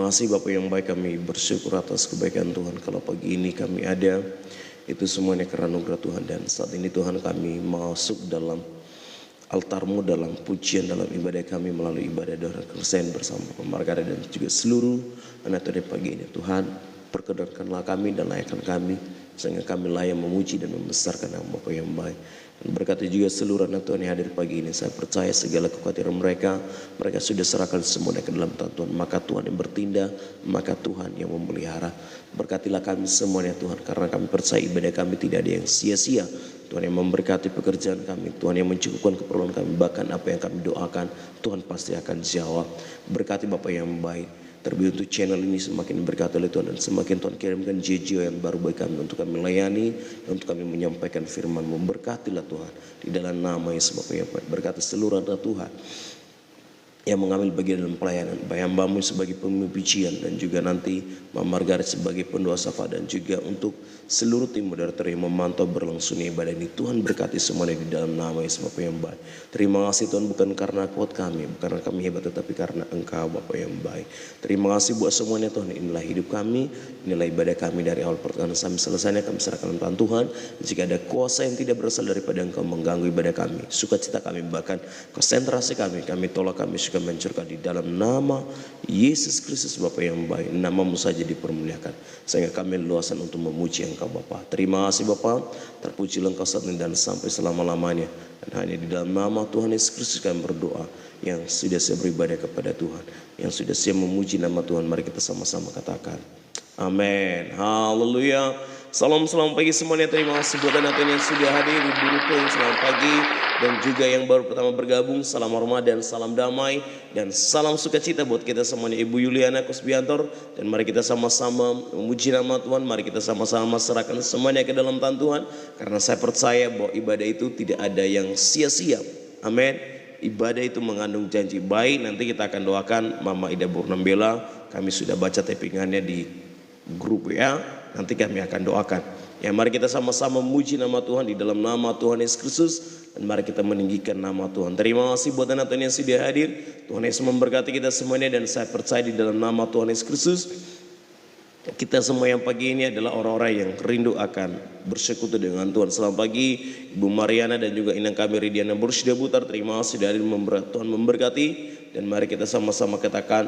Terima kasih Bapak yang baik, kami bersyukur atas kebaikan Tuhan. Kalau pagi ini kami ada, itu semuanya karena anugerah Tuhan. Dan saat ini Tuhan, kami masuk dalam altar-Mu, dalam pujian, dalam ibadah kami melalui ibadah doa Kristen bersama Bapak Margara dan juga seluruh anak Tuhan pagi ini. Tuhan, perkenankanlah kami dan layakkan kami sehingga kami layak memuji dan membesarkan nama Bapa yang baik. Dan berkati juga seluruh anak Tuhan yang hadir pagi ini. Saya percaya segala kekhawatiran mereka sudah serahkan semuanya ke dalam tangan Tuhan. Maka Tuhan yang bertindak, maka Tuhan yang memelihara. Berkatilah kami semuanya Tuhan, karena kami percaya ibadah kami tidak ada yang sia-sia. Tuhan yang memberkati pekerjaan kami, Tuhan yang mencukupkan keperluan kami, bahkan apa yang kami doakan Tuhan pasti akan jawab. Berkati Bapak yang baik, terlebih untuk channel ini semakin berkati oleh Tuhan, dan semakin Tuhan kirimkan jiwa yang baru bagi kami untuk kami layani, untuk kami menyampaikan firman-Mu. Berkatilah Tuhan di dalam nama Yesus Bapa yang baik. Berkati seluruh anak Tuhan yang mengambil bagian dalam pelayanan, baik hamba-Mu sebagai pembicara dan juga nanti Mama Margaret sebagai pendoa syafaat, dan juga untuk seluruh tim moderator yang memantau berlangsungnya ibadah ini. Tuhan berkati semuanya di dalam nama Yesus Bapa yang baik. Terima kasih Tuhan, bukan karena kuat kami, bukan karena kami hebat, tetapi karena Engkau Bapa yang baik. Terima kasih buat semuanya Tuhan. Inilah hidup kami, inilah ibadah kami dari awal pertengahan sampai selesainya kami serahkan dalam Tuhan. Jika ada kuasa yang tidak berasal daripada Engkau mengganggu ibadah kami, sukacita kami, bahkan konsentrasi kami tolak, kami suka mencurahkan di dalam nama Yesus Kristus Bapa yang baik. Nama-Mu saja dipermuliakan sehingga kami luasan untuk memuji Engkau Bapa. Terima kasih Bapa, terpujilah Engkau saat ini dan sampai selama-lamanya. Dan hanya di dalam nama Tuhan Yesus Kristus kami berdoa. Yang sudah siap beribadah kepada Tuhan, yang sudah siap memuji nama Tuhan, mari kita sama-sama katakan amin. Haleluya. Salam pagi semuanya. Terima kasih buat anak yang sudah hadir di Burukung. Selamat pagi. Dan juga yang baru pertama bergabung, salam hormat dan salam damai dan salam sukacita buat kita semuanya. Ibu Yuliana Kusbiantor, dan mari kita sama-sama memuji nama Tuhan. Mari kita sama-sama serahkan semuanya ke dalam tangan Tuhan, karena saya percaya bahwa ibadah itu tidak ada yang sia-sia. Amin. Ibadah itu mengandung janji baik. Nanti kita akan doakan Mama Ida Burnambela. Kami sudah baca tappingannya di grup ya. Nanti kami akan doakan. Ya, mari kita sama-sama memuji nama Tuhan di dalam nama Tuhan Yesus Kristus, dan mari kita meninggikan nama Tuhan. Terima kasih buat anak Tuhan yang sudah hadir. Tuhan Yesus memberkati kita semuanya, dan saya percaya di dalam nama Tuhan Yesus Kristus kita semua yang pagi ini adalah orang-orang yang rindu akan bersekutu dengan Tuhan. Selamat pagi Ibu Mariana dan juga inang kami Ridiana Bursyida Butar. Terima kasih dari Tuhan memberkati, dan mari kita sama-sama katakan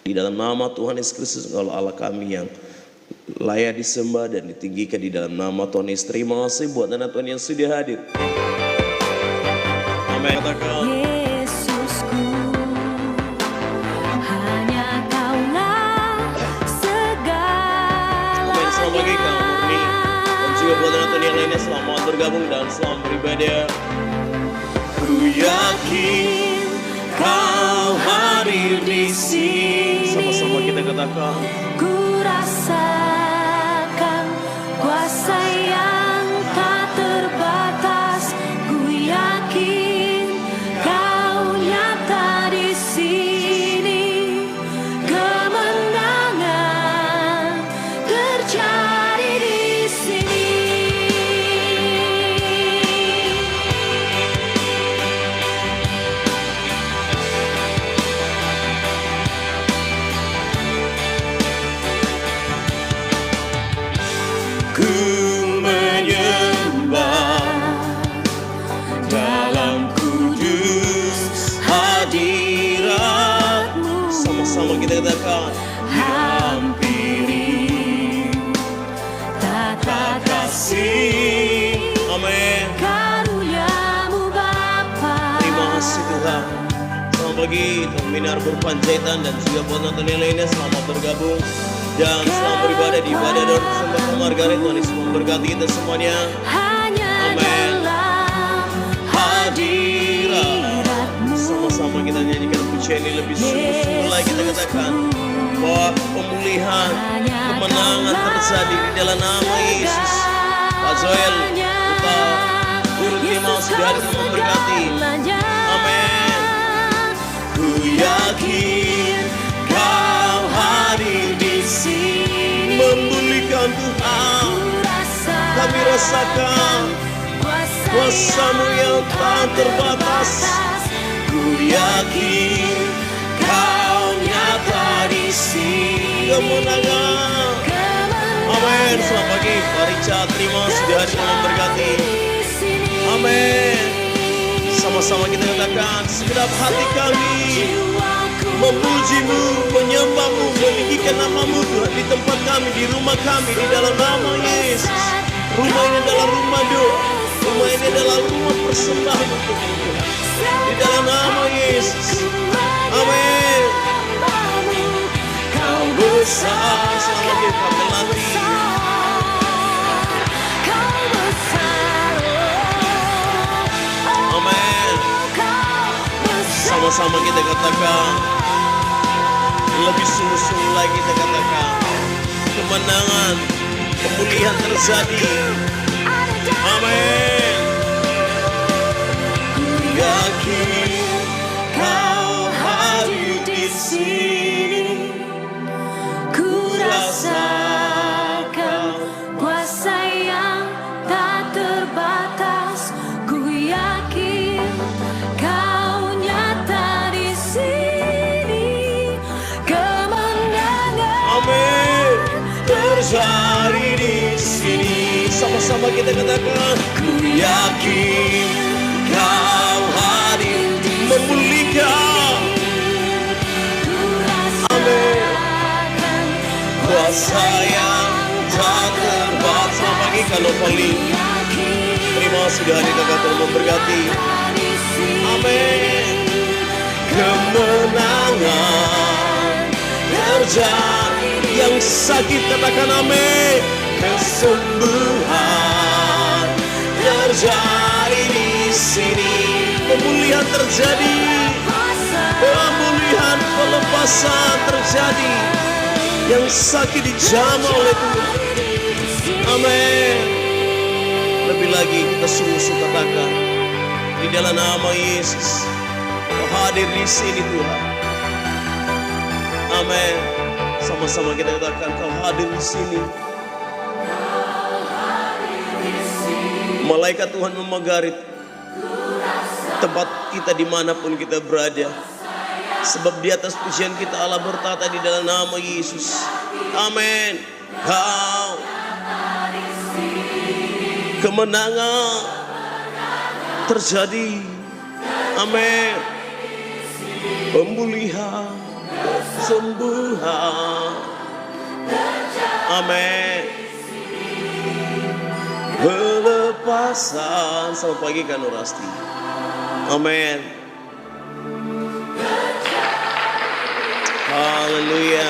di dalam nama Tuhan Yesus Kristus, kalau Allah kami yang layak disembah dan ditinggikan di dalam nama Tuhan Yesus. Terima kasih buat anak Tuhan yang sudah hadir. Amin. Katakan Yesusku, hanya Kaulah segalanya. amin. Selamat pagi Kak Murni, dan juga buat anak Tuhan yang lainnya, selamat bergabung dan selamat beribadah. Ku yakin Kau hadir di sini. Sama-sama kita katakan, Ku rasakan kuasa yang tak terbatas. Ku yakin Kau nyata di sini. Kemenangan terjadi di sini. ku menyembah dalam kudus hadirat-Mu. Sama-sama kita katakan, hampiri tata kasih. Amin. Karunia-Mu Bapa. Terima kasih Tuhan. Selamat pagi Tuhan Minar Berpanjaitan, dan juga buat nonton yang lainnya, selamat bergabung dan selamat beribadah di ibadah dan sembah Margaret. Tuhan Yesus memberkati kita semuanya. Hanya Amin. dalam hadirat-Mu. Sama-sama kita nyanyikan pujian ini lebih sungguh-sungguh lagi. Kita katakan bahwa pemulihan, kemenangan terjadi di dalam nama Yesus. Pak Zoel, kita turut terima sudah memberkati. Amin. Ku yakin Kau hadir di sini. Memulihkan Tuhan, kami rasakan kuasa-Mu yang tak terbatas. Ku yakin Kau nyata di sini. Kemenangan. Amin. Selamat pagi Pak Richard, terima sudah hadir memberkati. Amin. Sama-sama kita katakan, segenap hati kami memuji-Mu, menyembah-Mu, meninggikan nama-Mu Tuhan di tempat kami, di rumah kami, di dalam nama Yesus. Rumah ini adalah rumah doa, rumah ini adalah rumah persembahan untuk-Mu Tuhan. Di dalam nama Yesus. Amin. Kau besar, selamat kita melatih. Amin. Sama-sama kita katakan, lebih sungguh-sungguh lagi kita katakan, kemenangan, pemulihan terjadi. Amin. Yakin Kau hadir di sini, Ku rasakan kuasa yang tak terbatas. Ku yakin Kau nyata di sini. Kemenangan amin, terjadi di sini. Sama-sama kita katakan, ku yakin Kau hadir memulihkan. Amin. Kuasa yang tak terbatas. Selamat pagi kalau paling terima sudah hadir kakak Tuhan memberkati. Amin. Kemenangan terjadi. Yang sakit katakan amin. Kesembuhan terjadi di sini. Pemulihan terjadi. Pemulihan, pelepasan terjadi. Yang sakit dijamah oleh Tuhan. Amin. Lebih lagi kita sungguh-sungguh katakan, di dalam nama Yesus, Kau hadir di sini Tuhan. Amin. Sama-sama kita katakan, Kau hadir di sini. Malaikat Tuhan memagari tempat kita dimanapun kita berada. Sebab di atas pujian kita Allah bertata di dalam nama Yesus. Amin. Kau kemenangan terjadi. Amin. Pemulihan, kesembuhan. Amin. Pelepasan. Selamat pagi Kak Nurasti. Amin. Haleluya.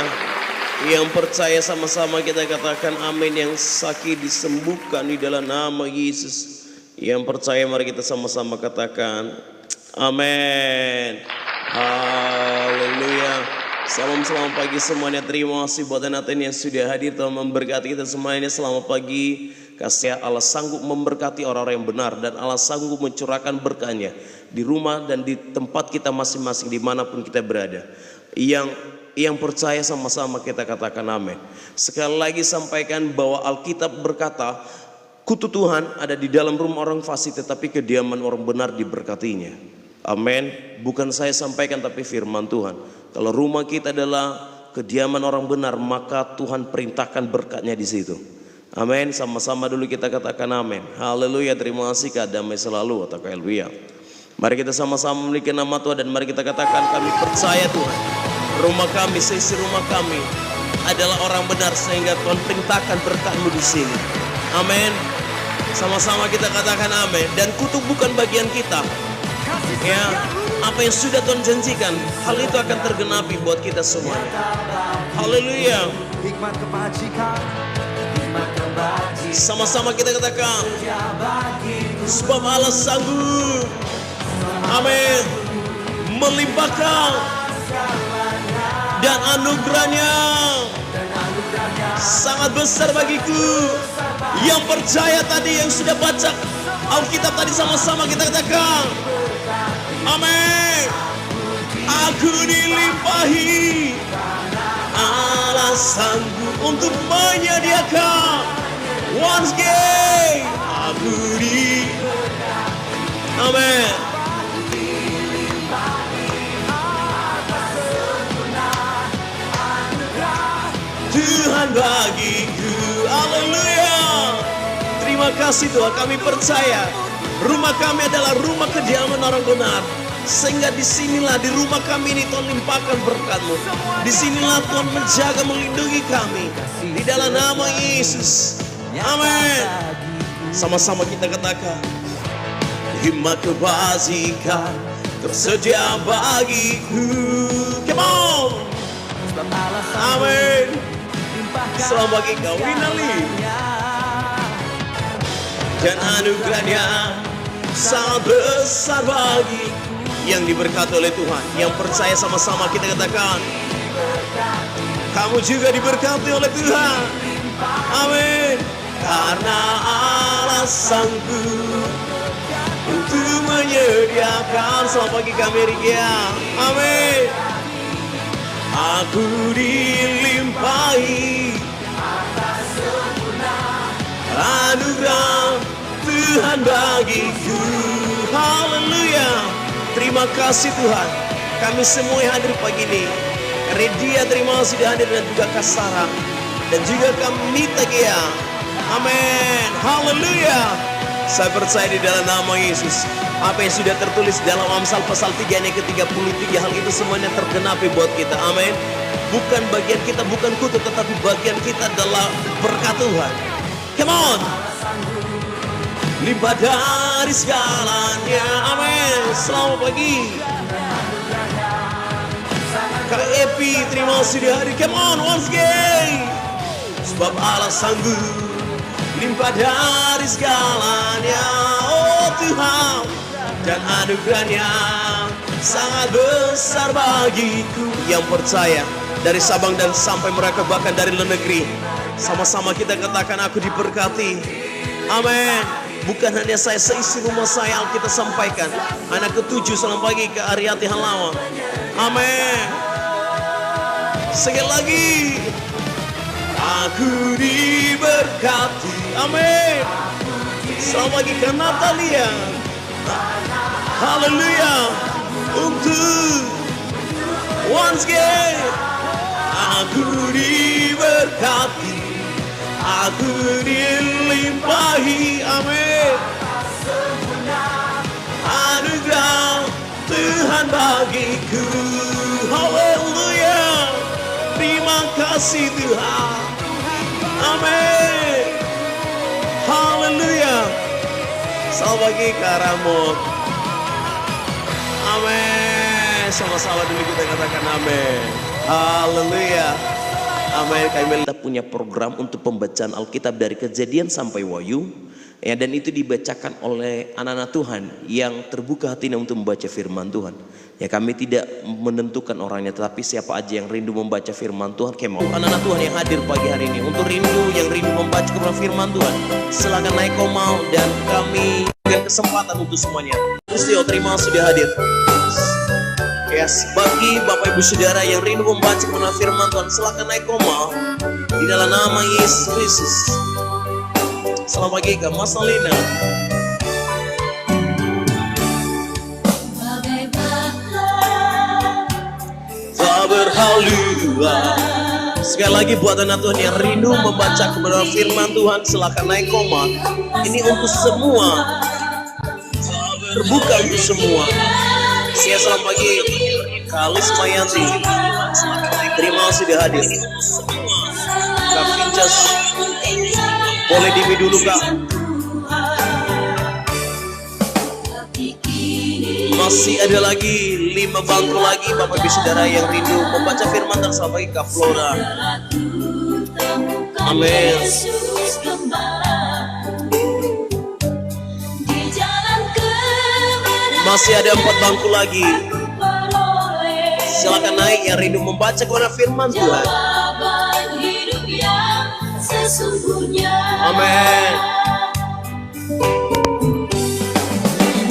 Yang percaya sama-sama kita katakan amin. Yang sakit disembuhkan di dalam nama Yesus. Yang percaya mari kita sama-sama katakan amin. Haleluya. Salam selamat pagi semuanya. Terima kasih buat Nathan yang sudah hadir. Tuhan memberkati kita semuanya. Selamat pagi. Kasih Allah sanggup memberkati orang-orang yang benar. Dan Allah sanggup mencurahkan berkahnya di rumah dan di tempat kita masing-masing dimanapun kita berada. Yang percaya sama-sama kita katakan amin. Sekali lagi sampaikan bahwa Alkitab berkata, kutu Tuhan ada di dalam rumah orang fasik, tetapi kediaman orang benar diberkatinya. Amin. Bukan saya sampaikan tapi firman Tuhan. Kalau rumah kita adalah kediaman orang benar, maka Tuhan perintahkan berkatnya di situ. Amin. Sama-sama dulu kita katakan amin. Haleluya. Terima kasih Kak, damai selalu atau haleluya. Mari kita sama-sama memiliki nama Tuhan dan mari kita katakan kami percaya Tuhan. Rumah kami, seisi rumah kami adalah orang benar sehingga Tuhan perintahkan berkat-Mu di sini. Amin. Sama-sama kita katakan amin. Dan kutuk bukan bagian kita. Ya, apa yang sudah Tuhan janjikan, hal itu akan tergenapi buat kita semua. Haleluya. Sama-sama kita katakan, sebab Allah sanggup, amin, melimpahkan dan anugerahnya sangat besar bagiku. Yang percaya tadi yang sudah baca Alkitab tadi sama-sama kita katakan amin. Aku dilimpahi, Allah sanggup untuk menyediakan once again. Aku di amin. Tuhan bagiku. Haleluya. Terima kasih Tuhan, kami percaya rumah kami adalah rumah kediaman orang benar. Sehingga disinilah di rumah kami ini Tuhan limpahkan berkat-Mu. Disinilah Tuhan menjaga, melindungi kami. Di dalam nama Yesus. Amin. Sama-sama kita katakan. Hikmat kebajikan tersedia bagiku. Come on. Amin. Selamat bagi kau Winali. Dan anugerahnya sangat besar bagiku. Yang diberkati oleh Tuhan. Yang percaya sama-sama kita katakan. Kamu juga diberkati oleh Tuhan. Amin. Karena Allah sanggup untuk menyediakan. Selamat pagi kami Rigia. Amin. Aku dilimpahi anugerah Tuhan bagiku. Haleluya. Terima kasih Tuhan. Kami semua yang hadir pagi ini. Redia terima kasih sudah hadir dan juga Kasara. Dan juga kami Tagia. Amin. Haleluya. Saya percaya di dalam nama Yesus. Apa yang sudah tertulis dalam Amsal pasal 3 ayat ke-33. Hal itu semuanya tergenapi buat kita. Amin. Bukan bagian kita, bukan kutuk. Tetapi bagian kita adalah berkat Tuhan. Come on. Limpah dari segalanya. Amin. Selamat pagi Kak Epi, terima kasih di hari. Come on once again. Sebab Allah sanggup limpah dari segalanya. Oh Tuhan. Dan anugerahnya sangat besar bagiku. Yang percaya dari Sabang dan sampai Merauke, bahkan dari luar negeri. Sama-sama kita katakan aku diberkati. Amin. Bukan hanya saya, seisi rumah saya kita sampaikan. Anak ke-7 selamat pagi ke Ariati Halawa. Amin. Sekali lagi. Aku diberkati. Amin. Selamat pagi ke Natalia. Haleluya. Untuk once again. Aku diberkati. Aku dilimpahi, amin. Anugerah Tuhan bagiku. Haleluya. Terima kasih Tuhan. Amin. Haleluya. Selamat pagi Karamot. Amin. Sama-sama dulu kita katakan amin. Haleluya. Amin. Kami punya program untuk pembacaan Alkitab dari Kejadian sampai Wahyu. Ya, dan itu dibacakan oleh anak-anak Tuhan yang terbuka hatinya untuk membaca firman Tuhan. Ya, kami tidak menentukan orangnya, tetapi siapa aja yang rindu membaca firman Tuhan, kami mau. Anak-anak Tuhan yang hadir pagi hari ini, untuk yang rindu membaca kebenaran firman Tuhan, silakan naik komau dan kami berikan kesempatan untuk semuanya. Istio, terima kasih sudah hadir. Yes, bagi Bapak Ibu Saudara yang rindu membaca kebenaran firman Tuhan, silakan naik koma di dalam nama Yesus Kristus. Selamat pagi Kak Mas Alina. Tak berhaluan. Sekali lagi buat anak Tuhan yang rindu membaca kebenaran firman Tuhan, silakan naik koma. Ini untuk semua, terbuka untuk semua. Saya selamat pagi Kalis Mayanti. Terima kasih sudah hadir. Kak Finjas, boleh dimi dulu Kak. Masih ada lagi 5 bangku lagi Bapak Ibu Saudara yang rindu membaca firman Tuhan. Selamat pagi Kak Flora. Amin. Masih ada 4 bangku lagi. Silakan naik yang rindu membaca kebenaran firman Tuhan. Amin.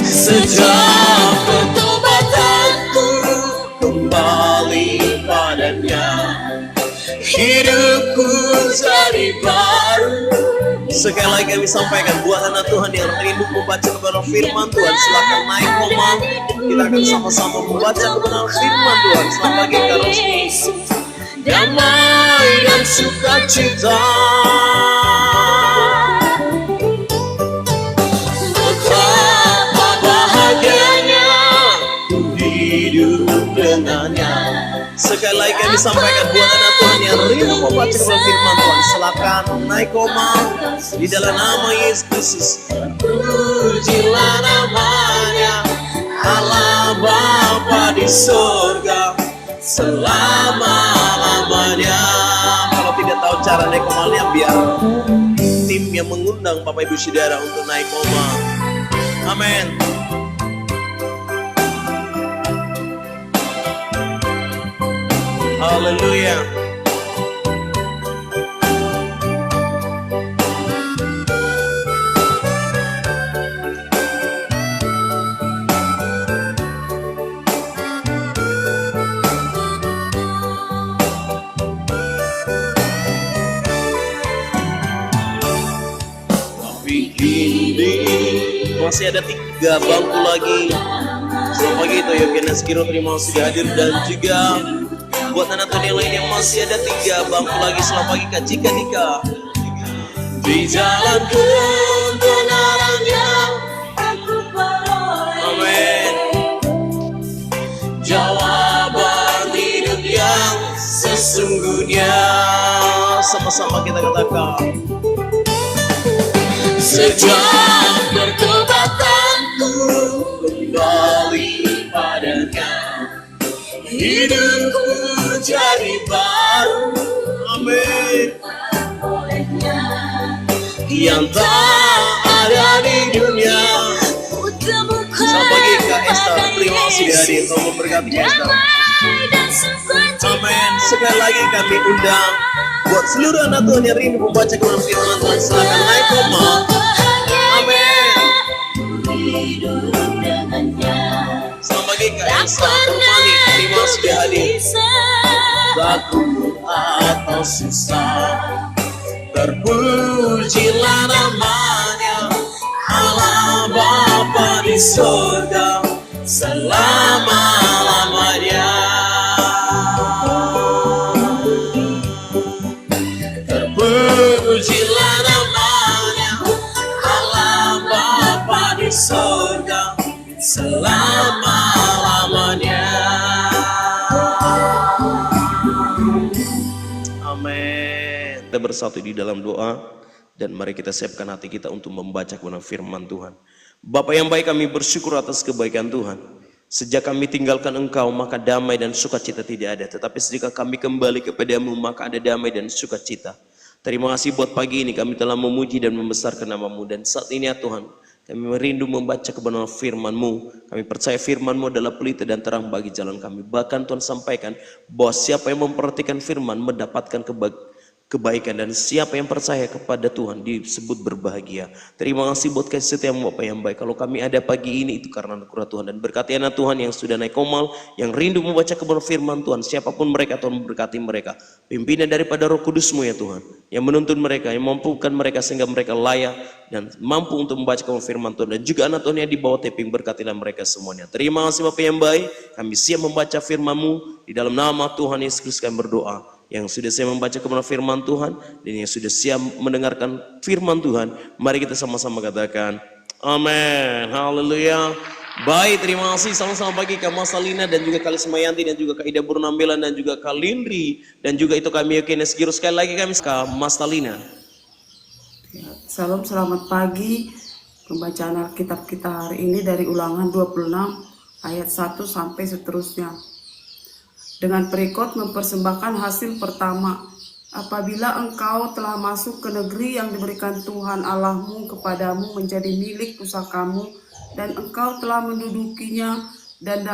Sejak pertobatanku kembali padanya, hidupku jadi baru. Sekali lagi kami sampaikan buat anak Tuhan yang rindu membaca kebenaran firman Tuhan, silakan naik koma. Kita akan sama-sama membaca kebenaran firman Tuhan. Selamat pagi Kak Rosmi. Damai dan sukacita. Betapa bahagianya hidup dengannya. Sekali lagi kami sampaikan buat anak Tuhan yang rindu membaca firman Tuhan, silakan naik koma di dalam nama Yesus Kristus. Pujilah namanya, Allah Bapa di surga selama-lamanya. Kalau tidak tahu cara naik komanya, biar tim yang mengundang Bapak Ibu Saudara untuk naik koma. Amin. Haleluya. Tapi kini masih ada 3 bangku lagi. Selamat pagi itu Yohanes Kiro, terima kasih sudah hadir, dan juga buat anak Tuhan yang lain yang masih ada 3 bangku lagi. Selamat pagi Kak Cika Nika. Di jalan kebenarannya aku peroleh, amin, jawaban hidup yang sesungguhnya. Sama-sama kita katakan. Sejak bertobatanku kembali padanya, hidupku jadi baru, amin, yang tak ada di dunia. Selamat pagi Kak Esther, terima kasih hadir, Tuhan memberkati Kak Esther. Amin. Sekali lagi kami undang buat seluruh anak Tuhan yang rindu membaca firman Tuhan, silakan naik koma. Amin. Selamat pagi Kak Elsa Termani, terima kasih hadir. Takut atau susah, terpujilah namanya, Allah Bapa di surga selama-lamanya. Terpujilah namanya, Allah Bapa di surga selama-lamanya. Amin. Kita bersatu di dalam doa, dan mari kita siapkan hati kita untuk membaca kebenaran firman Tuhan. Bapa yang baik, kami bersyukur atas kebaikan Tuhan. Sejak kami tinggalkan Engkau, maka damai dan sukacita tidak ada. Tetapi sejak kami kembali kepadamu, maka ada damai dan sukacita. Terima kasih buat pagi ini kami telah memuji dan membesarkan nama-Mu. Dan saat ini ya Tuhan, kami merindu membaca kebenaran firman-Mu. Kami percaya firman-Mu adalah pelita dan terang bagi jalan kami. Bahkan Tuhan sampaikan bahwa siapa yang memperhatikan firman mendapatkan kebaikan, dan siapa yang percaya kepada Tuhan disebut berbahagia. Terima kasih buat kasih setiamu Bapak yang baik. Kalau kami ada pagi ini itu karena anugerah Tuhan, dan berkati anak Tuhan yang sudah naik komal, yang rindu membaca kebenaran firman Tuhan, siapapun mereka, Tuhan berkati mereka. Pimpinan daripada Roh Kudus-Mu ya Tuhan, yang menuntun mereka, yang mampukan mereka sehingga mereka layak dan mampu untuk membaca kebenaran firman Tuhan. Dan juga anak Tuhan yang di bawah taping, berkatilah mereka semuanya. Terima kasih Bapak yang baik, kami siap membaca firman-Mu. Di dalam nama Tuhan Yesus Kristus kami berdoa. Yang sudah siap membaca kebenaran firman Tuhan dan yang sudah siap mendengarkan firman Tuhan, mari kita sama-sama katakan amin. Haleluya. Baik, terima kasih. Sama-sama bagi Kak Masalina dan juga Kak Lismayanti dan juga Kak Ida Purnambelan dan juga Kak Lindri dan juga itu kami Yohanes Giro. Sekali lagi kami Kak Masalina. Salam, selamat pagi. Pembacaan Alkitab kita hari ini dari Ulangan 26 ayat 1 sampai seterusnya. Dengan perikot mempersembahkan hasil pertama. Apabila engkau telah masuk ke negeri yang diberikan Tuhan Allahmu kepadamu menjadi milik pusakamu, dan engkau telah mendudukinya dan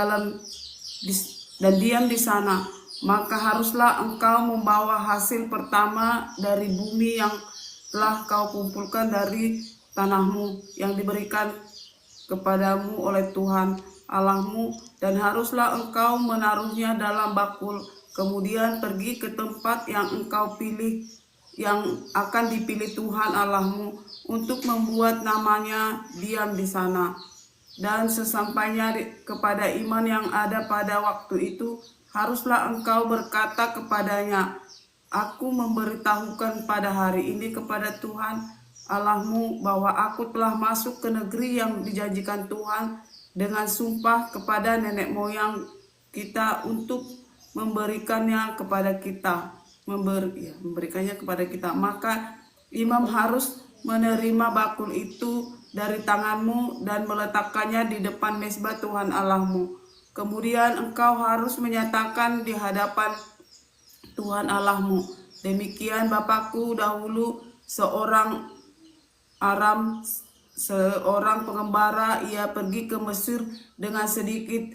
diam di sana, maka haruslah engkau membawa hasil pertama dari bumi yang telah kau kumpulkan dari tanahmu yang diberikan kepadamu oleh Tuhan Allahmu, dan haruslah engkau menaruhnya dalam bakul, kemudian pergi ke tempat yang engkau pilih, yang akan dipilih Tuhan Allahmu untuk membuat namanya diam di sana. Dan sesampainya kepada iman yang ada pada waktu itu, haruslah engkau berkata kepadanya, Aku memberitahukan pada hari ini kepada Tuhan Allahmu bahwa aku telah masuk ke negeri yang dijanjikan Tuhan dengan sumpah kepada nenek moyang kita untuk memberikannya kepada kita, memberikannya kepada kita. Maka imam harus menerima bakul itu dari tanganmu dan meletakkannya di depan mezbah Tuhan Allahmu. Kemudian engkau harus menyatakan di hadapan Tuhan Allahmu, demikian Bapakku dahulu seorang Aram, seorang pengembara, ia pergi ke Mesir dengan sedikit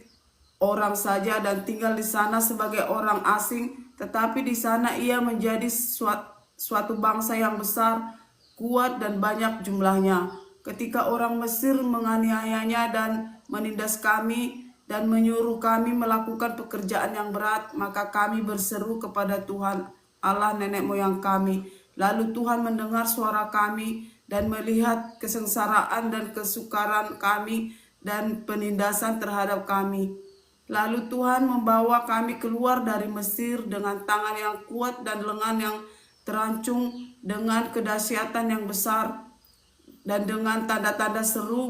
orang saja dan tinggal di sana sebagai orang asing, tetapi di sana ia menjadi suatu bangsa yang besar, kuat dan banyak jumlahnya. Ketika orang Mesir menganiayanya dan menindas kami dan menyuruh kami melakukan pekerjaan yang berat, maka kami berseru kepada Tuhan Allah nenek moyang kami. Lalu Tuhan mendengar suara kami dan melihat kesengsaraan dan kesukaran kami dan penindasan terhadap kami. Lalu Tuhan membawa kami keluar dari Mesir dengan tangan yang kuat dan lengan yang terancung, dengan kedahsyatan yang besar dan dengan tanda-tanda seru,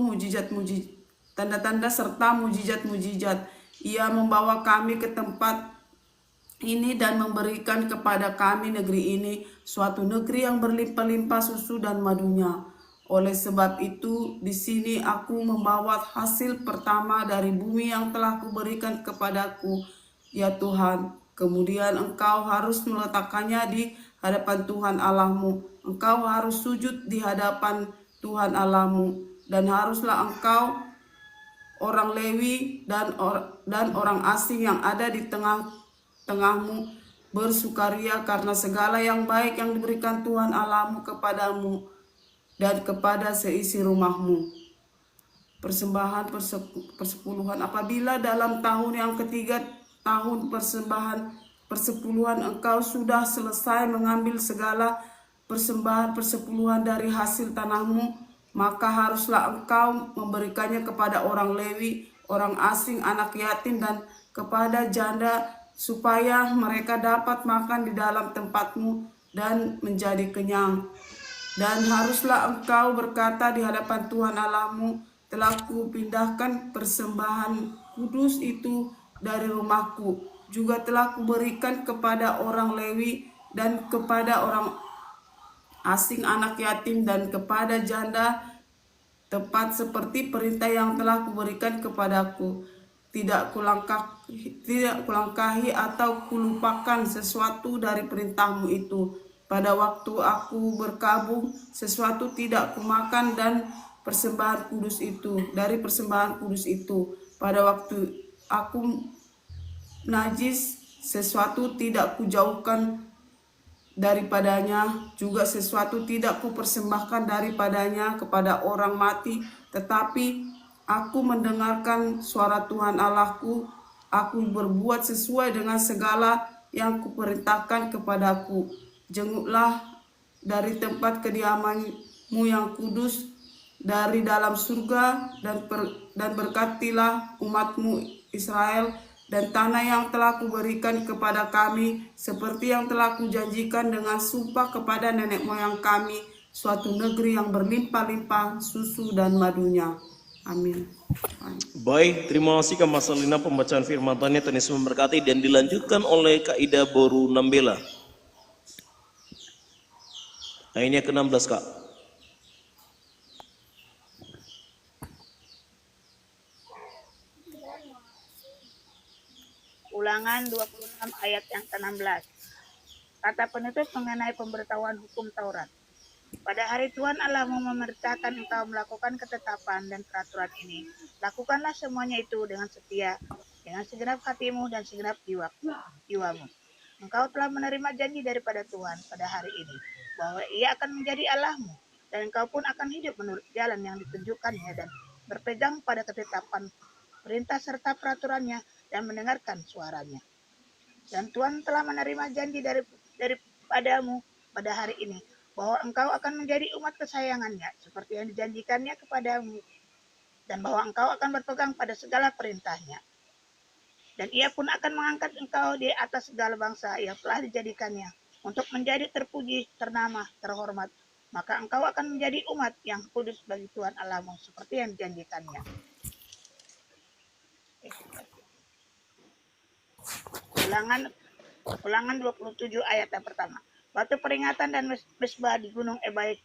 tanda-tanda serta mujizat-mujizat. Ia membawa kami ke tempat ini dan memberikan kepada kami negeri ini, suatu negeri yang berlimpah-limpah susu dan madunya. Oleh sebab itu, di sini aku membawa hasil pertama dari bumi yang telah kuberikan kepadaku, ya Tuhan. Kemudian engkau harus meletakkannya di hadapan Tuhan Allahmu. Engkau harus sujud di hadapan Tuhan Allahmu, dan haruslah engkau, orang Lewi dan orang asing yang ada di tengahmu bersukaria karena segala yang baik yang diberikan Tuhan Allahmu kepadamu dan kepada seisi rumahmu. Persembahan persepuluhan. Apabila dalam tahun yang ketiga, tahun persembahan persepuluhan, engkau sudah selesai mengambil segala persembahan persepuluhan dari hasil tanahmu, maka haruslah engkau memberikannya kepada orang Lewi, orang asing, anak yatim, dan kepada janda, supaya mereka dapat makan di dalam tempatmu dan menjadi kenyang. Dan haruslah engkau berkata di hadapan Tuhan Allahmu, telah kupindahkan persembahan kudus itu dari rumahku, juga telah kuberikan kepada orang Lewi dan kepada orang asing, anak yatim, dan kepada janda, tepat seperti perintah yang telah kuberikan kepadaku. Tidak kulangkahi atau kulupakan sesuatu dari perintahmu itu. Pada waktu aku berkabung, sesuatu tidak kumakan dan persembahan kudus itu, dari persembahan kudus itu. Pada waktu aku najis, sesuatu tidak kujauhkan daripadanya, juga sesuatu tidak kupersembahkan daripadanya kepada orang mati, tetapi aku mendengarkan suara Tuhan Allahku, aku berbuat sesuai dengan segala yang kuperintahkan kepadaku. Jenguklah dari tempat kediamanmu yang kudus dari dalam surga, dan berkatilah umatmu Israel dan tanah yang telah kuberikan kepada kami, seperti yang telah kujanjikan dengan sumpah kepada nenek moyang kami, suatu negeri yang berlimpah-limpah susu dan madunya. Amin. Baik, terima kasih Kak Masalina pembacaan firman Tuhan. Tuhan Yesus memberkati, dan dilanjutkan oleh Kak Ida Boru Nambela. Ayatnya ke-16 Kak. Ulangan 26 ayat yang ke-16. Kata penutup mengenai pemberitahuan hukum Taurat. Pada hari Tuhan Allahmu memerintahkan engkau melakukan ketetapan dan peraturan ini, lakukanlah semuanya itu dengan setia, dengan segenap hatimu dan segenap jiwamu. Engkau telah menerima janji daripada Tuhan pada hari ini, bahwa Ia akan menjadi Allahmu, dan engkau pun akan hidup menurut jalan yang ditunjukkannya dan berpegang pada ketetapan, perintah serta peraturannya, dan mendengarkan suaranya. Dan Tuhan telah menerima janji daripadamu pada hari ini, bahwa engkau akan menjadi umat kesayangannya, seperti yang dijanjikannya kepadamu, dan bahwa engkau akan berpegang pada segala perintahnya. Dan Ia pun akan mengangkat engkau di atas segala bangsa yang telah dijadikannya, untuk menjadi terpuji, ternama, terhormat. Maka engkau akan menjadi umat yang kudus bagi Tuhan Allahmu seperti yang dijanjikannya. Ulangan 27 ayat yang pertama. Batu peringatan dan mesbah di Gunung Ebal.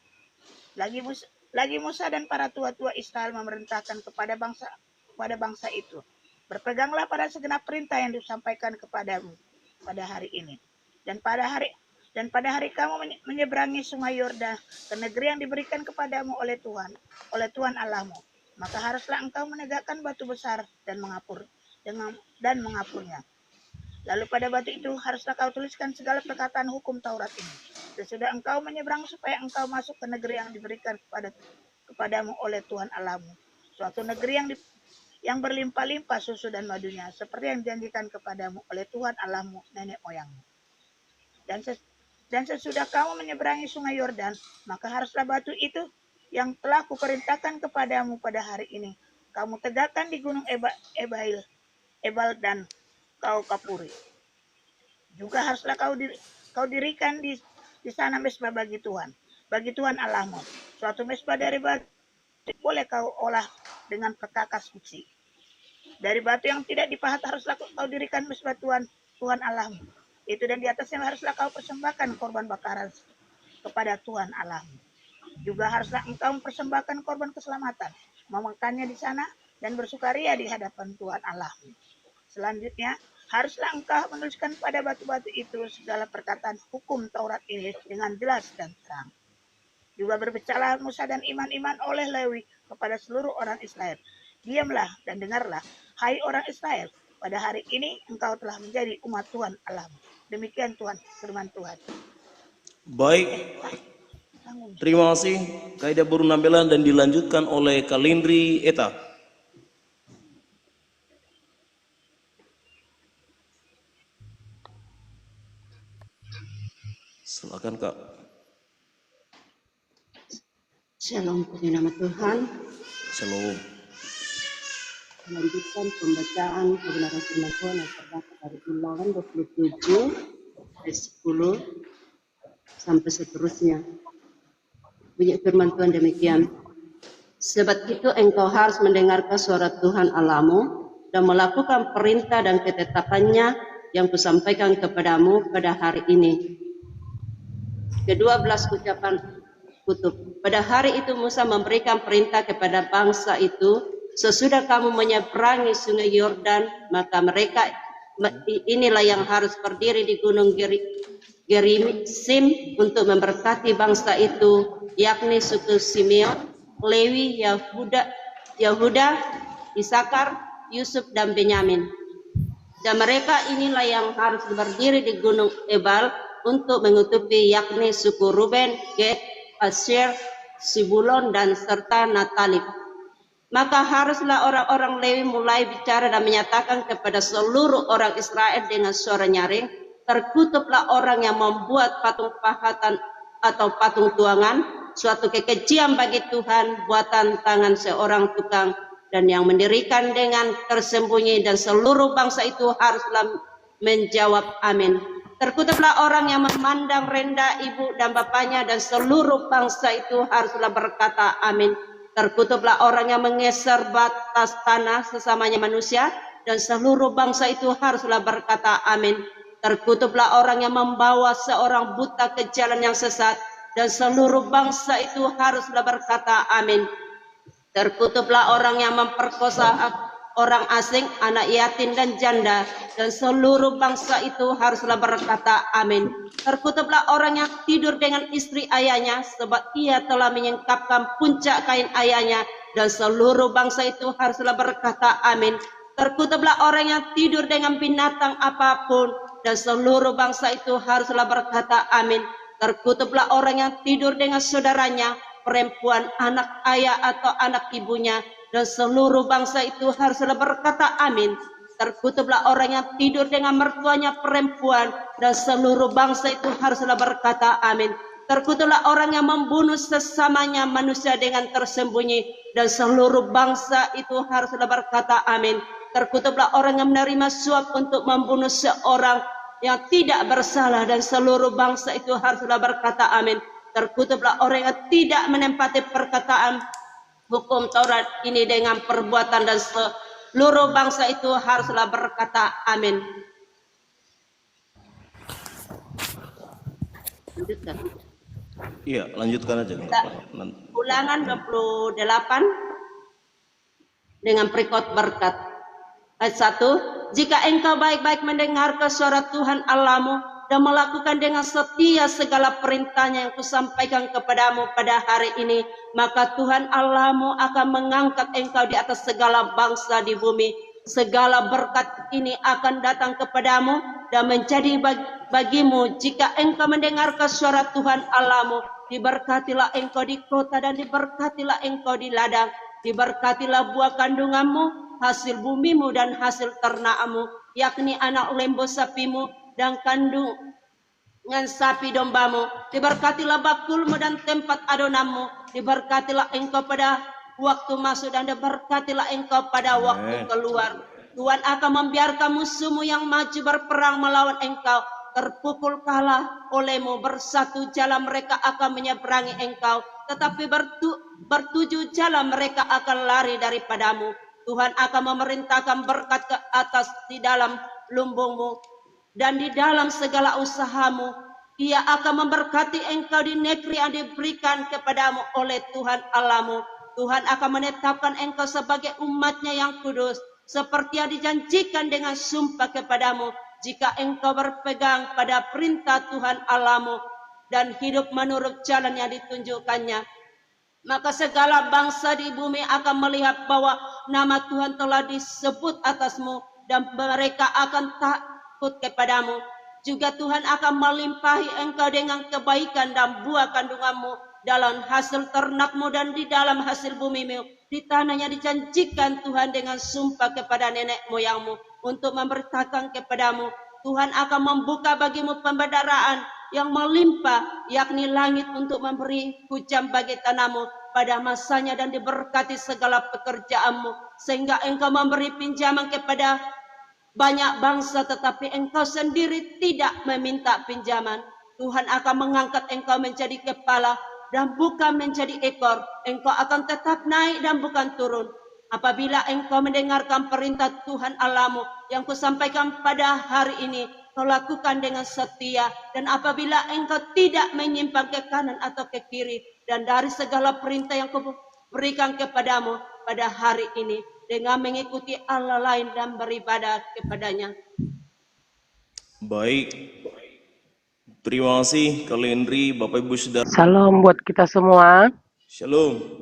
Lagi Musa dan para tua-tua Israel memerintahkan kepada bangsa itu, berpeganglah pada segenap perintah yang disampaikan kepadamu pada hari ini. Dan pada hari kamu menyeberangi sungai Yordan ke negeri yang diberikan kepadamu oleh Tuhan Allahmu. Maka haruslah engkau menegakkan batu besar dan mengapurnya. Lalu pada batu itu haruslah kau tuliskan segala perkataan hukum Taurat ini. Sesudah engkau menyeberang supaya engkau masuk ke negeri yang diberikan kepadamu oleh Tuhan Allahmu. Suatu negeri yang berlimpah-limpah susu dan madunya, seperti yang dijanjikan kepadamu oleh Tuhan Allahmu nenek moyangmu. Dan sesudah kamu menyeberangi sungai Yordan, maka haruslah batu itu yang telah kuperintahkan kepadamu pada hari ini, kamu tegakkan di gunung Ebal dan kau kapuri. Juga haruslah kau dirikan di sana mesbah bagi Tuhan Allahmu. Suatu mesbah dari batu boleh kau olah dengan perkakas besi. Dari batu yang tidak dipahat haruslah kau dirikan mesbah Tuhan Allahmu. Itu dan di atasnya haruslah kau persembahkan korban bakaran kepada Tuhan Allahmu. Juga haruslah engkau mempersembahkan korban keselamatan, memakannya di sana dan bersukaria di hadapan Tuhan Allahmu. Selanjutnya, haruslah engkau menuliskan pada batu-batu itu segala perkataan hukum Taurat ini dengan jelas dan terang. Juga berbicara Musa dan iman-iman oleh Lewi kepada seluruh orang Israel. Diamlah dan dengarlah, hai orang Israel, pada hari ini engkau telah menjadi umat Tuhan Allahmu. Demikian Tuhan, firman Tuhan. Baik, terima kasih Kaida Buru Nambelan dan dilanjutkan oleh Kalindri Eta. Silakan Kak. Shalom, puji nama Tuhan. Shalom. Melanjutkan pembacaan kebenaran firman Tuhan yang terdapat dari Ulangan 27 ayat 10 sampai seterusnya. Bunyi firman Tuhan demikian. Sebab itu engkau harus mendengarkan suara Tuhan Allahmu dan melakukan perintah dan ketetapannya yang kusampaikan kepadamu pada hari ini. Ke-12 ucapan kutub. Pada hari itu Musa memberikan perintah kepada bangsa itu, sesudah kamu menyeberangi sungai Yordan, maka mereka inilah yang harus berdiri di gunung Gerizim untuk memberkati bangsa itu, yakni suku Simeon, Lewi, Yehuda, Isakar, Yusuf dan Benyamin. Dan mereka inilah yang harus berdiri di gunung Ebal untuk menutupi, yakni suku Ruben, Gad, Asher, Sibulon dan serta Natalib. Maka haruslah orang-orang Lewi mulai bicara dan menyatakan kepada seluruh orang Israel dengan suara nyaring, terkutuplah orang yang membuat patung pahatan atau patung tuangan, suatu kekejian bagi Tuhan, buatan tangan seorang tukang, dan yang mendirikan dengan tersembunyi, dan seluruh bangsa itu haruslah menjawab amin. Terkutuplah orang yang memandang rendah ibu dan bapaknya, dan seluruh bangsa itu haruslah berkata amin. Terkutuplah orang yang menggeser batas tanah sesamanya manusia, dan seluruh bangsa itu haruslah berkata amin. Terkutuplah orang yang membawa seorang buta ke jalan yang sesat, dan seluruh bangsa itu haruslah berkata amin. Terkutuplah orang yang memperkosa orang asing, anak yatim dan janda, dan seluruh bangsa itu haruslah berkata amin. Terkutuplah orang yang tidur dengan istri ayahnya, sebab ia telah menyingkapkan puncak kain ayahnya, dan seluruh bangsa itu haruslah berkata amin. Terkutuplah orang yang tidur dengan binatang apapun, dan seluruh bangsa itu haruslah berkata amin. Terkutuplah orang yang tidur dengan saudaranya, perempuan, anak ayah atau anak ibunya, dan seluruh bangsa itu haruslah berkata amin. Terkutuplah orang yang tidur dengan mertuanya perempuan, dan seluruh bangsa itu haruslah berkata amin. Terkutuplah orang yang membunuh sesamanya manusia dengan tersembunyi, dan seluruh bangsa itu haruslah berkata amin. Terkutuplah orang yang menerima suap untuk membunuh seorang yang tidak bersalah, dan seluruh bangsa itu haruslah berkata amin. Terkutuklah orang yang tidak menempati perkataan hukum Taurat ini dengan perbuatan, dan seluruh bangsa itu haruslah berkata amin. Lanjutkan. Iya, lanjutkan aja. Ulangan 28 dengan berikut berkat. Ayat 1, jika engkau baik-baik mendengarkan suara Tuhan Allahmu dan melakukan dengan setia segala perintahnya yang kusampaikan kepadamu pada hari ini, maka Tuhan Allahmu akan mengangkat engkau di atas segala bangsa di bumi. Segala berkat ini akan datang kepadamu dan menjadi bagimu jika engkau mendengarkan suara Tuhan Allahmu. Diberkatilah engkau di kota dan diberkatilah engkau di ladang. Diberkatilah buah kandunganmu, hasil bumimu dan hasil ternakmu, yakni anak lembu sapimu dan kandungan sapi dombamu. Diberkatilah bakulmu dan tempat adonanmu. Diberkatilah engkau pada waktu masuk dan diberkatilah engkau pada waktu keluar. Tuhan akan membiarkan musuhmu yang maju berperang melawan engkau terpukul kalah olehmu. Bersatu jalan mereka akan menyeberangi engkau, tetapi bertujuh jalan mereka akan lari daripadamu. Tuhan akan memerintahkan berkat ke atas di dalam lumbungmu dan di dalam segala usahamu. Ia akan memberkati engkau di negeri yang diberikan kepadamu oleh Tuhan Allahmu. Tuhan akan menetapkan engkau sebagai umat-Nya yang kudus, seperti yang dijanjikan dengan sumpah kepadamu, jika engkau berpegang pada perintah Tuhan Allahmu dan hidup menurut jalan yang ditunjukkannya. Maka segala bangsa di bumi akan melihat bahwa nama Tuhan telah disebut atasmu dan mereka akan takut kepadamu. Juga Tuhan akan melimpahi engkau dengan kebaikan dan buah kandunganmu dalam hasil ternakmu dan di dalam hasil bumimu, di tanah yang dijanjikan Tuhan dengan sumpah kepada nenek moyangmu untuk memberitakan kepadamu. Tuhan akan membuka bagimu pembedaraan yang melimpah, yakni langit untuk memberi hujan bagi tanahmu pada masanya dan diberkati segala pekerjaanmu, sehingga engkau memberi pinjaman kepada banyak bangsa, tetapi engkau sendiri tidak meminta pinjaman. Tuhan akan mengangkat engkau menjadi kepala dan bukan menjadi ekor. Engkau akan tetap naik dan bukan turun. Apabila engkau mendengarkan perintah Tuhan Allahmu yang kusampaikan pada hari ini, kau lakukan dengan setia. Dan apabila engkau tidak menyimpang ke kanan atau ke kiri dan dari segala perintah yang kuberikan kepadamu pada hari ini, dengan mengikuti Allah lain dan beribadah kepadanya. Baik. Terima kasih Kak Henry, Bapak Ibu Saudara. Salam buat kita semua. Shalom.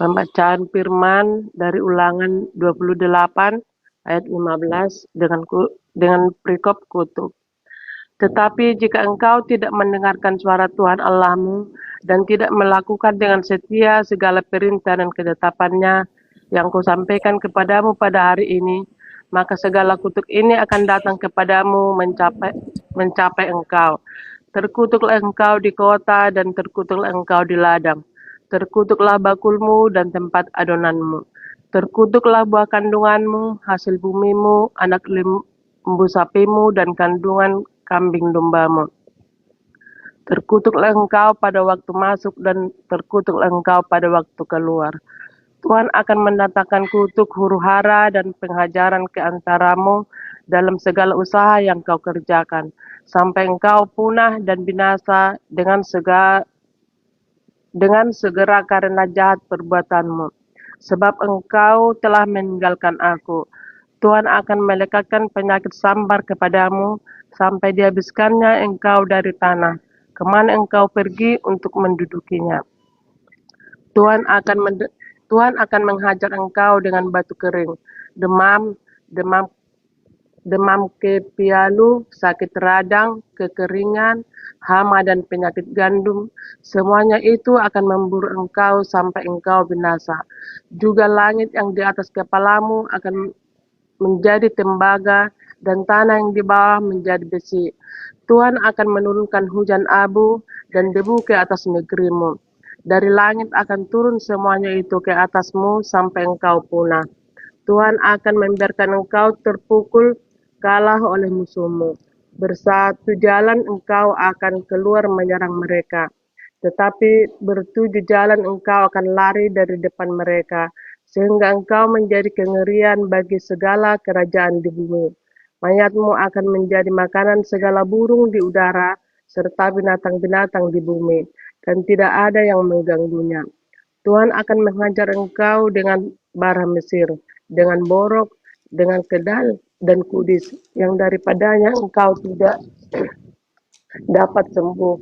Pembacaan firman dari Ulangan 28 ayat 15 dengan perikop kutuk. Tetapi jika engkau tidak mendengarkan suara Tuhan Allahmu dan tidak melakukan dengan setia segala perintah dan ketetapannya yang kusampaikan kepadamu pada hari ini, maka segala kutuk ini akan datang kepadamu mencapai engkau. Terkutuklah engkau di kota dan terkutuklah engkau di ladang. Terkutuklah bakulmu dan tempat adonanmu. Terkutuklah buah kandunganmu, hasil bumimu, anak lembu sapimu dan kandungan kambing dombamu. Terkutuklah engkau pada waktu masuk dan terkutuklah engkau pada waktu keluar. Tuhan akan mendatangkan kutuk, huru-hara dan penghajaran ke antaramu dalam segala usaha yang kau kerjakan, sampai engkau punah dan binasa dengan segera karena jahat perbuatanmu. Sebab engkau telah meninggalkan aku. Tuhan akan melekatkan penyakit sambar kepadamu, sampai dihabiskannya engkau dari tanah, kemana engkau pergi untuk mendudukinya. Tuhan akan menghajar engkau dengan batu kering, demam kepialu, sakit radang, kekeringan, hama dan penyakit gandum. Semuanya itu akan memburu engkau sampai engkau binasa. Juga langit yang di atas kepalamu akan menjadi tembaga dan tanah yang di bawah menjadi besi. Tuhan akan menurunkan hujan abu dan debu ke atas negerimu. Dari langit akan turun semuanya itu ke atasmu sampai engkau punah. Tuhan akan membiarkan engkau terpukul kalah oleh musuhmu. Bersatu jalan engkau akan keluar menyerang mereka, tetapi bertujuh jalan engkau akan lari dari depan mereka, sehingga engkau menjadi kengerian bagi segala kerajaan di bumi. Mayatmu akan menjadi makanan segala burung di udara, serta binatang-binatang di bumi, dan tidak ada yang mengganggunya. Tuhan akan menghajar engkau dengan bara Mesir, dengan borok, dengan kedal, dan kudis, yang daripadanya engkau tidak dapat sembuh.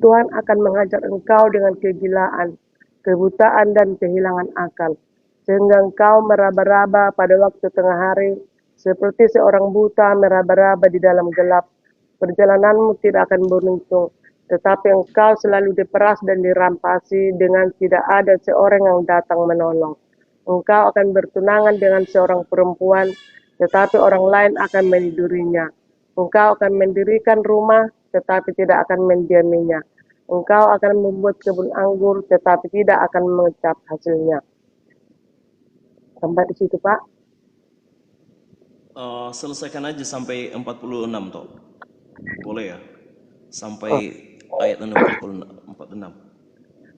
Tuhan akan menghajar engkau dengan kegilaan, kebutaan, dan kehilangan akal, sehingga engkau meraba-raba pada waktu tengah hari, seperti seorang buta meraba-raba di dalam gelap. Perjalananmu tidak akan beruntung, tetapi engkau selalu diperas dan dirampasi dengan tidak ada seorang yang datang menolong. Engkau akan bertunangan dengan seorang perempuan, tetapi orang lain akan menidurinya. Engkau akan mendirikan rumah, tetapi tidak akan mendiaminya. Engkau akan membuat kebun anggur, tetapi tidak akan mengecap hasilnya. Sampai di situ, Pak. Selesaikan aja sampai 46 toh. Boleh ya? Sampai ayat 46.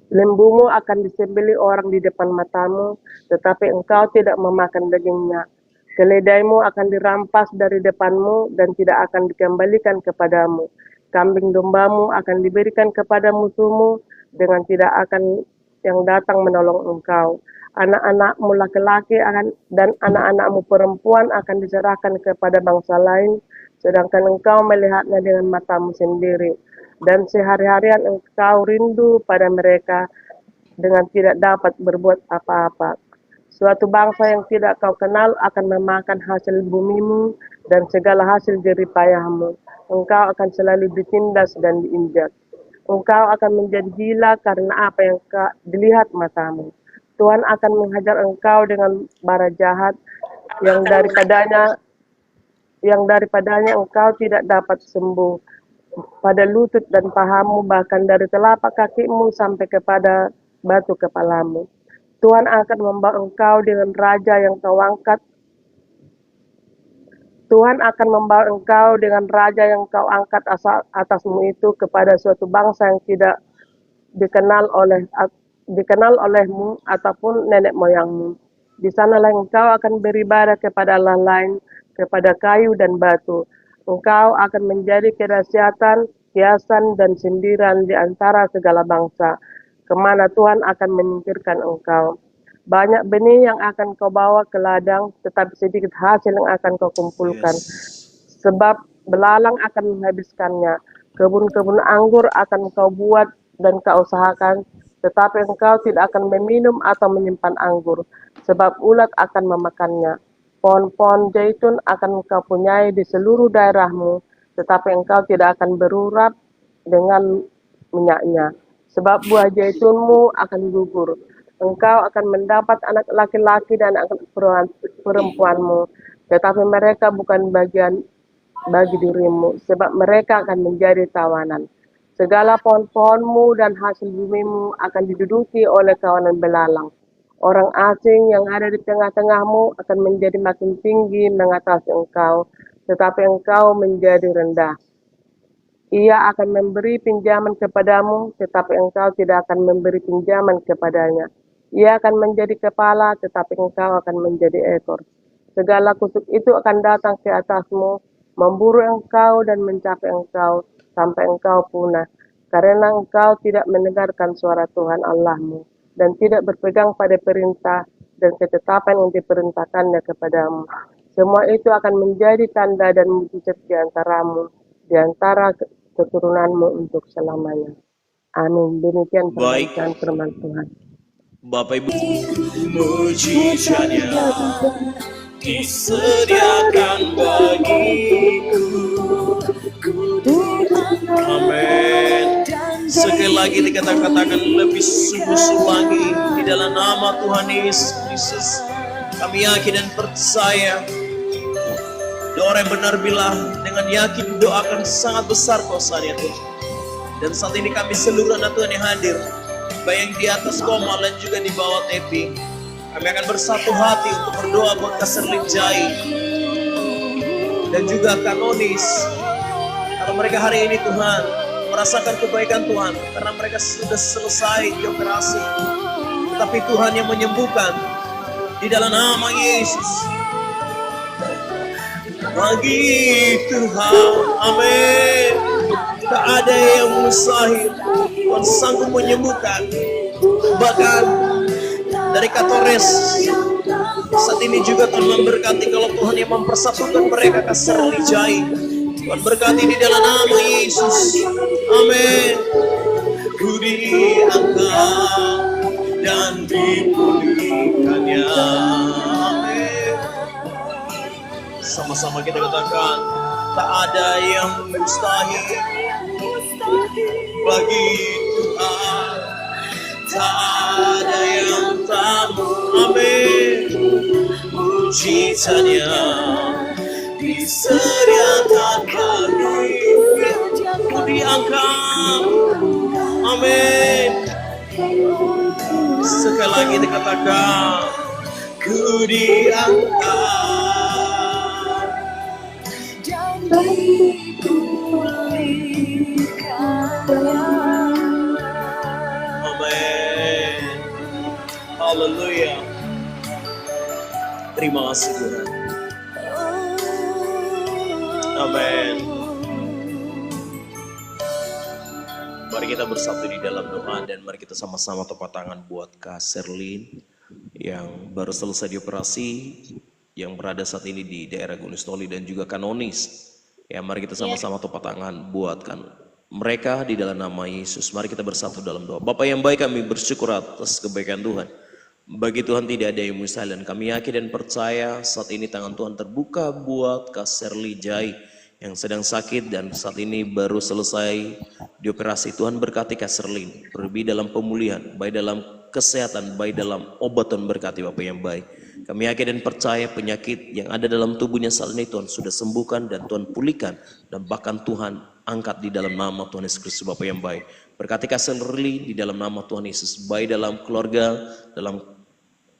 Lembumu akan disembelih orang di depan matamu, tetapi engkau tidak memakan dagingnya. Keledaimu akan dirampas dari depanmu dan tidak akan dikembalikan kepadamu. Kambing dombamu akan diberikan kepada musuhmu dengan tidak akan yang datang menolong engkau. Anak-anakmu laki-laki dan anak-anakmu perempuan akan diserahkan kepada bangsa lain, sedangkan engkau melihatnya dengan matamu sendiri. Dan sehari-harian engkau rindu pada mereka dengan tidak dapat berbuat apa-apa. Suatu bangsa yang tidak kau kenal akan memakan hasil bumimu dan segala hasil jerih payahmu. Engkau akan selalu ditindas dan diinjak. Engkau akan menjadi gila karena apa yang dilihat matamu. Tuhan akan menghajar engkau dengan bara jahat yang daripadanya engkau tidak dapat sembuh. Pada lutut dan pahamu, bahkan dari telapak kakimu sampai kepada batu kepalamu. Tuhan akan membawa engkau dengan raja yang kau angkat. Tuhan akan membawa engkau dengan raja yang kau angkat atasmu itu kepada suatu bangsa yang tidak dikenal olehmu ataupun nenek moyangmu. Di sanalah engkau akan beribadah kepada Allah lain, kepada kayu dan batu. Engkau akan menjadi kedahsyatan, hiasan, dan sindiran di antara segala bangsa, kemana Tuhan akan menyingkirkan engkau. Banyak benih yang akan kau bawa ke ladang, tetapi sedikit hasil yang akan kau kumpulkan. Sebab belalang akan menghabiskannya. Kebun-kebun anggur akan kau buat dan kau usahakan, tetapi engkau tidak akan meminum atau menyimpan anggur, sebab ulat akan memakannya. Pohon-pohon zaitun akan engkau punyai di seluruh daerahmu, tetapi engkau tidak akan berurap dengan minyaknya, sebab buah zaitunmu akan gugur. Engkau akan mendapat anak laki-laki dan anak perempuanmu, tetapi mereka bukan bagian bagi dirimu, sebab mereka akan menjadi tawanan. Segala pohon-pohonmu dan hasil bumimu akan diduduki oleh kawanan belalang. Orang asing yang ada di tengah-tengahmu akan menjadi makin tinggi mengatasi engkau, tetapi engkau menjadi rendah. Ia akan memberi pinjaman kepadamu, tetapi engkau tidak akan memberi pinjaman kepadanya. Ia akan menjadi kepala, tetapi engkau akan menjadi ekor. Segala kusuk itu akan datang ke atasmu, memburu engkau dan mencapai engkau, sampai engkau punah, karena engkau tidak mendengarkan suara Tuhan Allahmu, dan tidak berpegang pada perintah dan ketetapan yang diperintahkannya kepadamu. Semua itu akan menjadi tanda dan mujizat di antaramu, di antara keturunanmu untuk selamanya. Amin. Demikian pembacaan firman Tuhan. Bapak Ibu, mujizatnya disediakan bagiku. Amin. Sekali lagi dikatakan lebih sungguh-sungguh lagi di dalam nama Tuhan Yesus Kristus. Kami yakin dan percaya doa yang benar bila dengan yakin doakan sangat besar kuasanya Tuhan. Dan saat ini kami seluruh anak Tuhan yang hadir, baik yang di atas koma dan juga di bawah tepi, kami akan bersatu hati untuk berdoa buat Kasar Limjai dan juga Kanonis mereka hari ini Tuhan merasakan kebaikan Tuhan, karena mereka sudah selesai di operasi. Tetapi Tuhan yang menyembuhkan di dalam nama Yesus. Bagi Tuhan, amin. Tak ada yang mustahil. Tuhan sanggup menyembuhkan. Bahkan dari Katores saat ini juga Tuhan memberkati, kalau Tuhan yang mempersatukan mereka ke Serlijai. Tuhan berkati di dalam nama Yesus, amin. Ku diangkat dan dipulihkannya, amin. Sama-sama kita katakan, tak ada yang mustahil bagi Tuhan, tak ada yang tak amin. Mujizatnya disediakan bagiku, ku diangkat, amin. Sekali lagi dikatakan, ku diangkat dan amin. Haleluya. Terima kasih Tuhan. Amin. Mari kita bersatu di dalam doa dan mari kita sama-sama tepuk tangan buat Kak Serlin yang baru selesai dioperasi, yang berada saat ini di daerah Gunung Stoli, dan juga Kanonis. Ya, mari kita sama-sama tepuk tangan buatkan mereka di dalam nama Yesus. Mari kita bersatu dalam doa. Bapa yang baik, kami bersyukur atas kebaikan Tuhan. Bagi Tuhan tidak ada yang mustahil, dan kami yakin dan percaya saat ini tangan Tuhan terbuka buat Kak Serlijai yang sedang sakit dan saat ini baru selesai dioperasi. Tuhan berkati Kak Serlin, lebih dalam pemulihan, baik dalam kesehatan, baik dalam obat. Tuhan berkati Bapak yang baik. Kami yakin dan percaya penyakit yang ada dalam tubuhnya saat ini Tuhan sudah sembuhkan dan Tuhan pulihkan, dan bahkan Tuhan angkat di dalam nama Tuhan Yesus Kristus Bapak yang baik. Berkati Kak Serlin di dalam nama Tuhan Yesus, baik dalam keluarga, dalam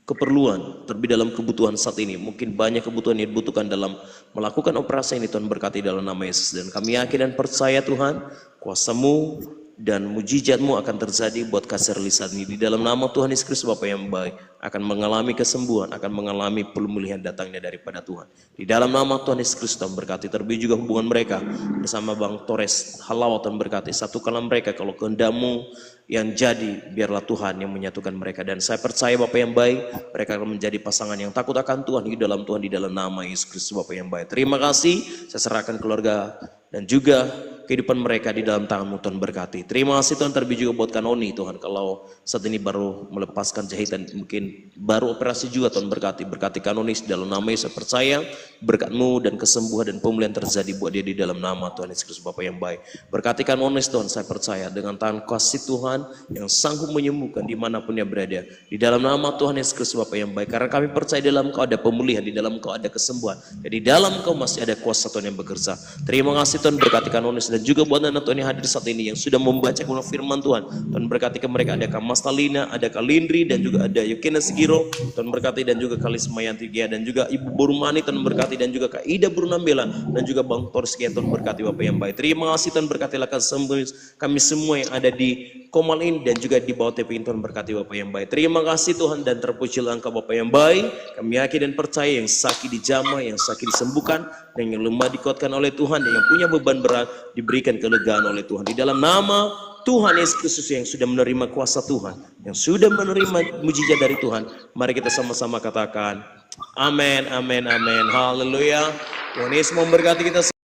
keperluan, terlebih dalam kebutuhan saat ini. Mungkin banyak kebutuhan yang dibutuhkan dalam melakukan operasi ini. Tuhan berkati dalam nama Yesus. Dan kami yakin dan percaya Tuhan, kuasa-Mu dan mujizat-Mu akan terjadi buat Kak Serli saat ini. Di dalam nama Tuhan Yesus Kristus Bapa yang baik, akan mengalami kesembuhan, akan mengalami pemulihan datangnya daripada Tuhan. Di dalam nama Tuhan Yesus Kristus, Tuhan berkati. Terlebih juga hubungan mereka bersama Bang Torres Halawat, Tuhan berkati. Satukanlah mereka, kalau kehendak-Mu yang jadi, biarlah Tuhan yang menyatukan mereka. Dan saya percaya Bapak yang baik, mereka akan menjadi pasangan yang takut akan Tuhan, di dalam nama Yesus Kristus Bapak yang baik. Terima kasih, saya serahkan keluarga dan juga kehidupan mereka di dalam tangan-Mu, Tuhan berkati. Terima kasih Tuhan, terlebih juga buat Kanoni Tuhan, kalau saat ini baru melepaskan jahitan, mungkin baru operasi juga, Tuhan berkati. Berkati Kanoni di dalam nama Yesus. Saya percaya berkat-Mu dan kesembuhan dan pemulihan terjadi buat dia di dalam nama Tuhan Yesus Kristus Bapak yang baik. Berkati Kanoni Tuhan, saya percaya dengan tangan kasih Tuhan yang sanggup menyembuhkan dimanapun dia berada, di dalam nama Tuhan Yesus Kristus Bapa yang baik. Karena kami percaya di dalam Kau ada pemulihan, di dalam Kau ada kesembuhan, dan di dalam Kau masih ada kuasa Tuhan yang bekerja. Terima kasih Tuhan, berkati Kanonis dan juga buat anak Tuhan yang hadir saat ini yang sudah membaca firman Tuhan. Tuhan berkati ke mereka, ada Kak Mas Talina, ada Kak Lindri, dan juga ada Yukina Sigiro. Tuhan berkati, dan juga Kalis Mayanti Gia, dan juga Ibu Borumani, Tuhan berkati, dan juga Kak Ida Brunambela, dan juga Bang Torres Gia. Tuhan berkati Bapak yang baik. Terima kasih Tuhan, berkatilah kami semua yang ada di Komal ini dan juga di bawah TV. Tuhan berkati Bapak yang baik. Terima kasih Tuhan, dan terpujilah Engkau Bapak yang baik. Kami yakin dan percaya yang sakit dijamah, yang sakit disembuhkan, dan yang lemah dikuatkan oleh Tuhan, dan yang punya beban berat diberikan kelegaan oleh Tuhan. Di dalam nama Tuhan Yesus Kristus yang sudah menerima kuasa Tuhan, yang sudah menerima mujizat dari Tuhan, mari kita sama-sama katakan amin, amin, amin. Haleluya. Tuhan Yesus memberkati kita.